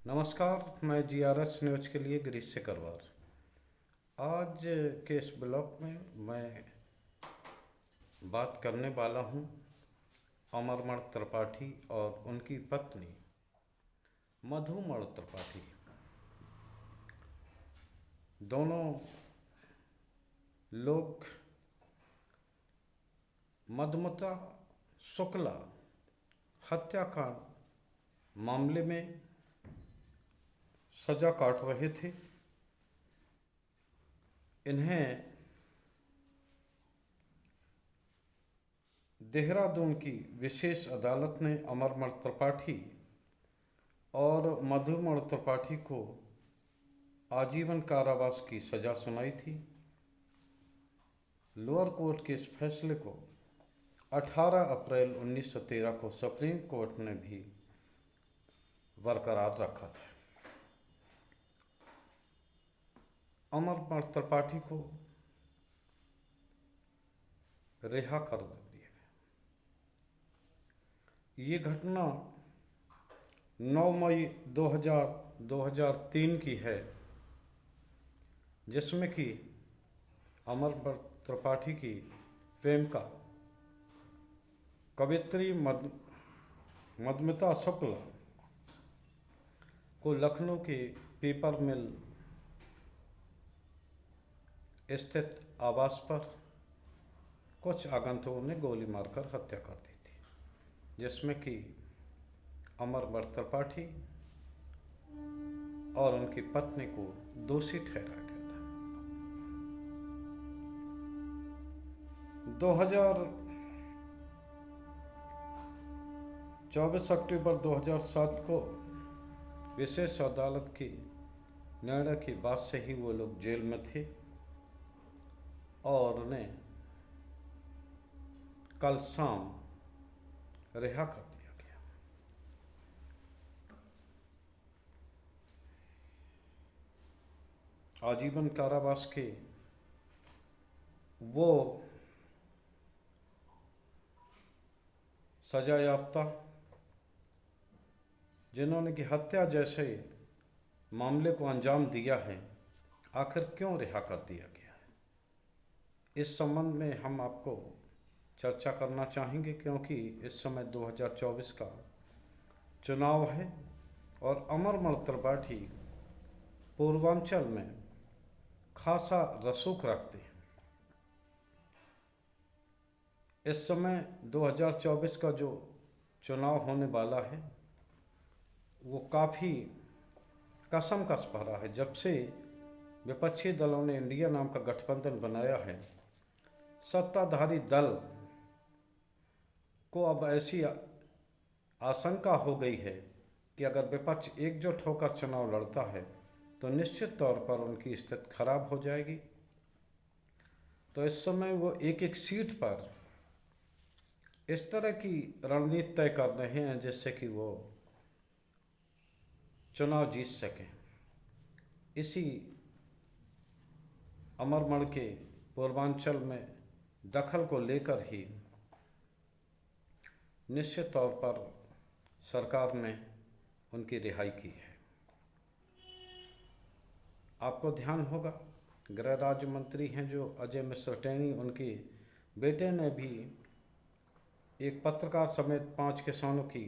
नमस्कार, मैं GRS news के लिए गिरीश सिकरवार। आज के इस ब्लॉग में मैं बात करने वाला हूं अमरमण त्रिपाठी और उनकी पत्नी मधुमण त्रिपाठी। दोनों लोग मधुमिता शुक्ला हत्याकांड मामले में सजा काट रहे थे। इन्हें देहरादून की विशेष अदालत ने अमरमण त्रिपाठी और मधुमण त्रिपाठी को आजीवन कारावास की सजा सुनाई थी। लोअर कोर्ट के इस फैसले को 18 अप्रैल 1913 को सुप्रीम कोर्ट ने भी बरकरार रखा था। अमरमण त्रिपाठी को रिहा कर दिया गया। ये घटना 9 मई 2003 की है, जिसमें कि अमरमण त्रिपाठी की प्रेमिका कवयित्री मधुमिता शुक्ला को लखनऊ के पेपर मिल स्थित आवास पर कुछ आगंतुकों ने गोली मारकर हत्या कर दी थी, जिसमें कि अमरमण त्रिपाठी और उनकी पत्नी को दोषी ठहराया गया था। 24 अक्टूबर 2007 को विशेष अदालत की निर्णय के बाद से ही वो लोग जेल में थे और उन्हें कल शाम रिहा कर दिया गया। आजीवन कारावास के वो सजा याफ्ता जिन्होंने कि हत्या जैसे मामले को अंजाम दिया है, आखिर क्यों रिहा कर दिया गया है? इस संबंध में हम आपको चर्चा करना चाहेंगे, क्योंकि इस समय 2024 का चुनाव है और अमरमण त्रिपाठी पूर्वांचल में खासा रसूख रखते हैं। इस समय 2024 का जो चुनाव होने वाला है वो काफ़ी कसमकस भरा है। जब से विपक्षी दलों ने इंडिया नाम का गठबंधन बनाया है, सत्ताधारी दल को अब ऐसी आशंका हो गई है कि अगर विपक्ष एकजुट होकर चुनाव लड़ता है तो निश्चित तौर पर उनकी स्थिति खराब हो जाएगी। तो इस समय वो एक एक सीट पर इस तरह की रणनीति तय कर रहे हैं जिससे कि वो चुनाव जीत सकें। इसी अमरमण के पूर्वांचल में दखल को लेकर ही निश्चित तौर पर सरकार ने उनकी रिहाई की है। आपको ध्यान होगा, गृह राज्य मंत्री हैं जो अजय मिश्र टेनी, उनके बेटे ने भी एक पत्रकार समेत 5 किसानों की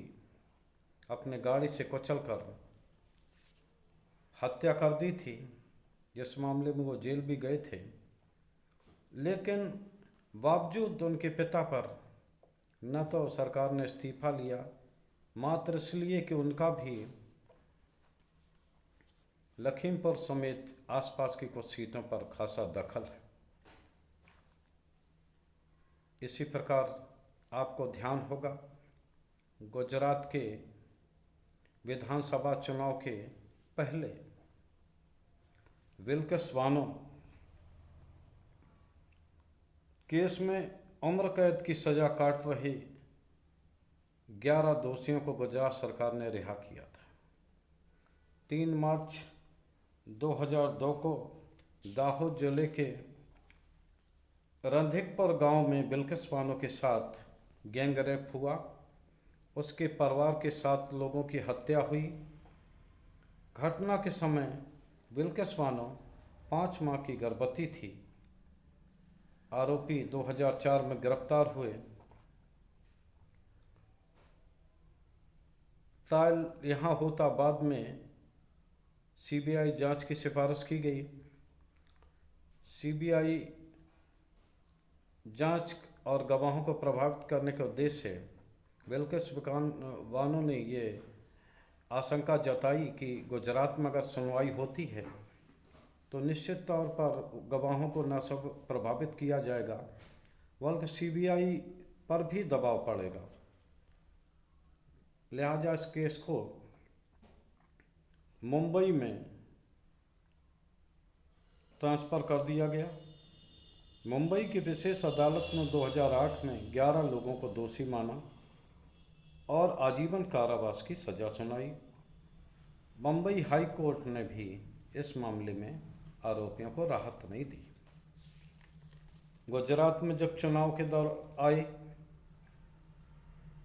अपने गाड़ी से कुचलकर हत्या कर दी थी, जिस मामले में वो जेल भी गए थे। लेकिन बावजूद उनके पिता पर न तो सरकार ने इस्तीफा लिया, मात्र इसलिए कि उनका भी लखीमपुर समेत आसपास की कुछ सीटों पर खासा दखल है। इसी प्रकार आपको ध्यान होगा, गुजरात के विधानसभा चुनाव के पहले विल्किस वानो केस में उम्र कैद की सजा काट रहे 11 दोषियों को गुजरात सरकार ने रिहा किया था। 3 मार्च 2002 को दाहोद जिले के रंधिकपुर गांव में विल्किस वानो के साथ गैंग रेप हुआ। उसके परिवार के 7 लोगों की हत्या हुई घटना के समय बिल्किस बानो 5 माह की गर्भवती थी। आरोपी 2004 में गिरफ्तार हुए। ट्रायल यहाँ होता बाद में सीबीआई जांच की सिफारिश की गई। सीबीआई जांच और गवाहों को प्रभावित करने के उद्देश्य से बिल्किस बानो ने ये आशंका जताई कि गुजरात में अगर सुनवाई होती है तो निश्चित तौर पर गवाहों को न सब प्रभावित किया जाएगा बल्कि सीबीआई पर भी दबाव पड़ेगा। लिहाजा इस केस को मुंबई में ट्रांसफ़र कर दिया गया। मुंबई की विशेष अदालत ने 2008 में 11 लोगों को दोषी माना और आजीवन कारावास की सज़ा सुनाई। मुंबई हाई कोर्ट ने भी इस मामले में आरोपियों को राहत नहीं दी। गुजरात में जब चुनाव के दौर आए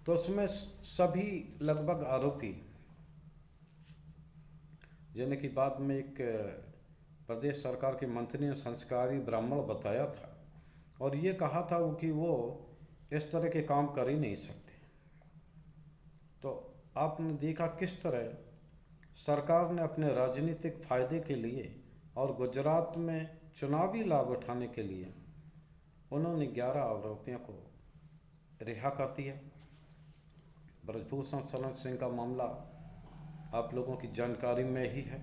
तो उसमें सभी लगभग आरोपी, जिन्हें कि बाद में एक प्रदेश सरकार के मंत्री ने संस्कारी ब्राह्मण बताया था और ये कहा था कि वो इस तरह के काम कर ही नहीं सकते। तो आपने देखा किस तरह सरकार ने अपने राजनीतिक फ़ायदे के लिए और गुजरात में चुनावी लाभ उठाने के लिए उन्होंने 11 आरोपियों को रिहा कर दिया। ब्रजभूषण शरण सिंह का मामला आप लोगों की जानकारी में ही है।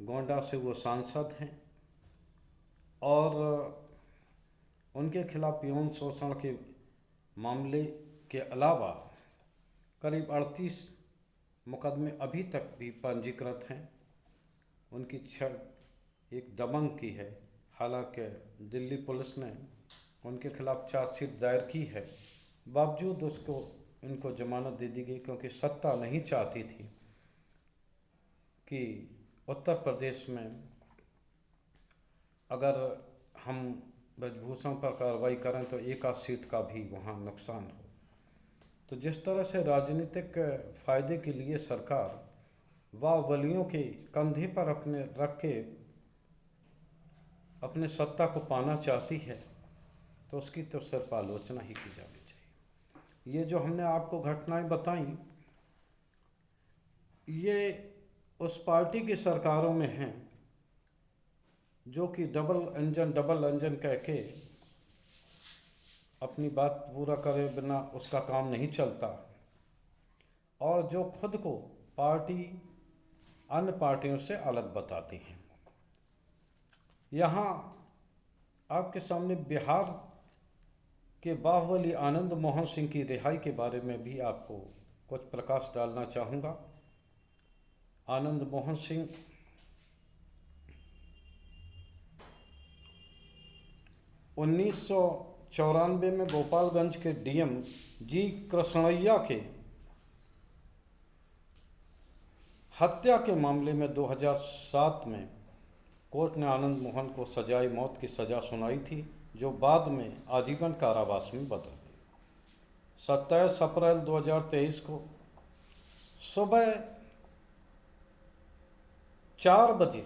गोंडा से वो सांसद हैं और उनके खिलाफ यौन शोषण के मामले के अलावा करीब 38 मुकदमे अभी तक भी पंजीकृत हैं। उनकी एक दबंग की है। हालांकि दिल्ली पुलिस ने उनके खिलाफ चार्जशीट दायर की है, बावजूद उसको इनको जमानत दे दी गई क्योंकि सत्ता नहीं चाहती थी कि उत्तर प्रदेश में अगर हम ब्रजभूषण पर कार्रवाई करें तो एक आध सीट का भी वहाँ नुकसान हो। तो जिस तरह से राजनीतिक फ़ायदे के लिए सरकार बाहुबलियों के कंधे पर अपने रख के अपने सत्ता को पाना चाहती है तो उसकी तो सिर्फ आलोचना ही की जानी चाहिए। ये जो हमने आपको घटनाएं बताई, ये उस पार्टी की सरकारों में हैं जो कि डबल इंजन कह के अपनी बात पूरा करे बिना उसका काम नहीं चलता और जो खुद को पार्टी अन्य पार्टियों से अलग बताती हैं। यहाँ आपके सामने बिहार के बाहुबली आनंद मोहन सिंह की रिहाई के बारे में भी आपको कुछ प्रकाश डालना चाहूँगा। आनंद मोहन सिंह उन्नीस सौ 94 में गोपालगंज के डीएम जी कृष्णैया के हत्या के मामले में 2007 में कोर्ट ने आनंद मोहन को सजाए मौत की सज़ा सुनाई थी, जो बाद में आजीवन कारावास में बदल गई। 27 अप्रैल 2023 को सुबह 4 बजे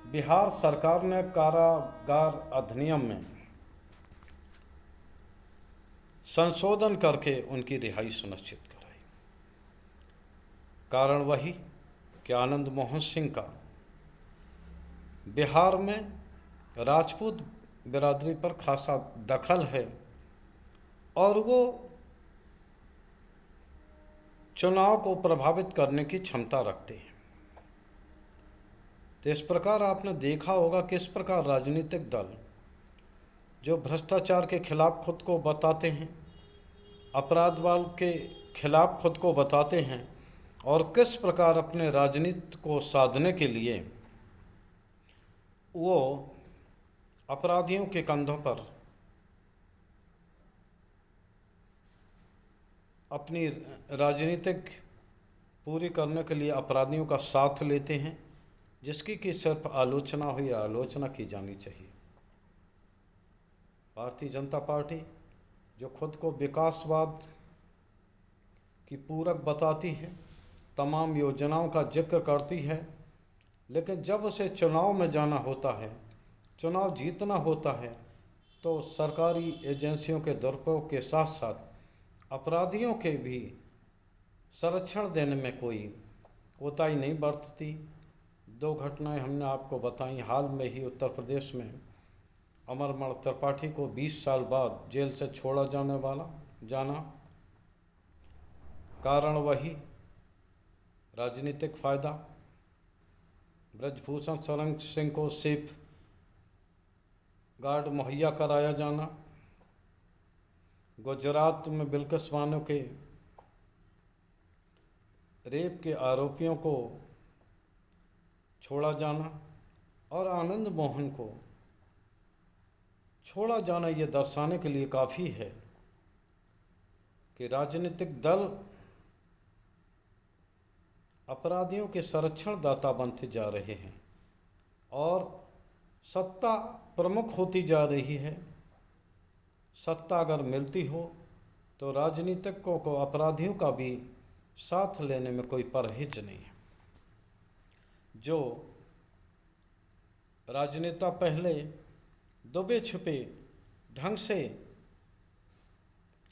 बिहार सरकार ने कारागार अधिनियम में संशोधन करके उनकी रिहाई सुनिश्चित कराई। कारण वही कि आनंद मोहन सिंह का बिहार में राजपूत बिरादरी पर खासा दखल है और वो चुनाव को प्रभावित करने की क्षमता रखते हैं। तो इस प्रकार आपने देखा होगा किस प्रकार राजनीतिक दल जो भ्रष्टाचार के खिलाफ खुद को बताते हैं, अपराधवाद के खिलाफ खुद को बताते हैं और किस प्रकार अपने राजनीति को साधने के लिए वो अपराधियों के कंधों पर अपनी राजनीतिक पूरी करने के लिए अपराधियों का साथ लेते हैं, जिसकी कि सिर्फ आलोचना हुई, आलोचना की जानी चाहिए। भारतीय जनता पार्टी जो खुद को विकासवाद की पूरक बताती है, तमाम योजनाओं का जिक्र करती है, लेकिन जब उसे चुनाव में जाना होता है, चुनाव जीतना होता है, तो सरकारी एजेंसियों के दुरुपयोग के साथ साथ अपराधियों के भी संरक्षण देने में कोई कोताही नहीं बरतती। 2 घटनाएं हमने आपको बताई। हाल में ही उत्तर प्रदेश में अमरमल त्रिपाठी को 20 साल बाद जेल से छोड़ा जाना, कारण वही राजनीतिक फ़ायदा। ब्रजभूषण शरण सिंह को सेफ गार्ड मुहैया कराया जाना, गुजरात में बिल्किस बानो के रेप के आरोपियों को छोड़ा जाना और आनंद मोहन को छोड़ा जाना, ये दर्शाने के लिए काफ़ी है कि राजनीतिक दल अपराधियों के संरक्षण दाता बनते जा रहे हैं और सत्ता प्रमुख होती जा रही है। सत्ता अगर मिलती हो तो राजनीतिकों को अपराधियों का भी साथ लेने में कोई परहेज नहीं है। जो राजनेता पहले दबे छुपे ढंग से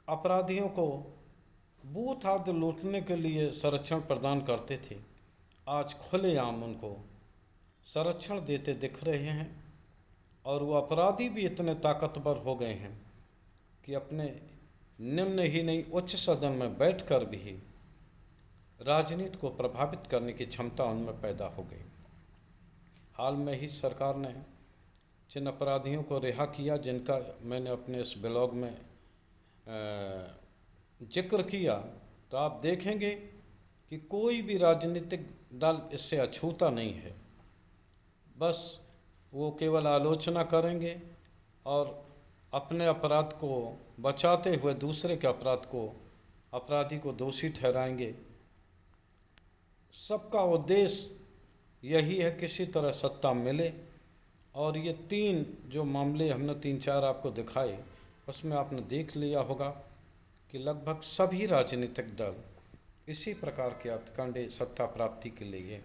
अपराधियों को बूथ आदि लूटने के लिए संरक्षण प्रदान करते थे, आज खुलेआम उनको संरक्षण देते दिख रहे हैं। और वो अपराधी भी इतने ताकतवर हो गए हैं कि अपने निम्न ही नहीं उच्च सदन में बैठकर भी राजनीति को प्रभावित करने की क्षमता उनमें पैदा हो गई। हाल में ही सरकार ने जिन अपराधियों को रिहा किया, जिनका मैंने अपने इस ब्लॉग में जिक्र किया, तो आप देखेंगे कि कोई भी राजनीतिक दल इससे अछूता नहीं है। बस वो केवल आलोचना करेंगे और अपने अपराध को बचाते हुए दूसरे के अपराधी को दोषी ठहराएंगे। सबका उद्देश्य यही है किसी तरह सत्ता मिले। और ये 3 जो मामले हमने 3-4 आपको दिखाए, उसमें आपने देख लिया होगा कि लगभग सभी राजनीतिक दल इसी प्रकार के हथकंडे सत्ता प्राप्ति के लिए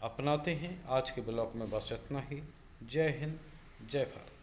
अपनाते हैं। आज के ब्लॉग में बस इतना ही। जय हिंद, जय भारत।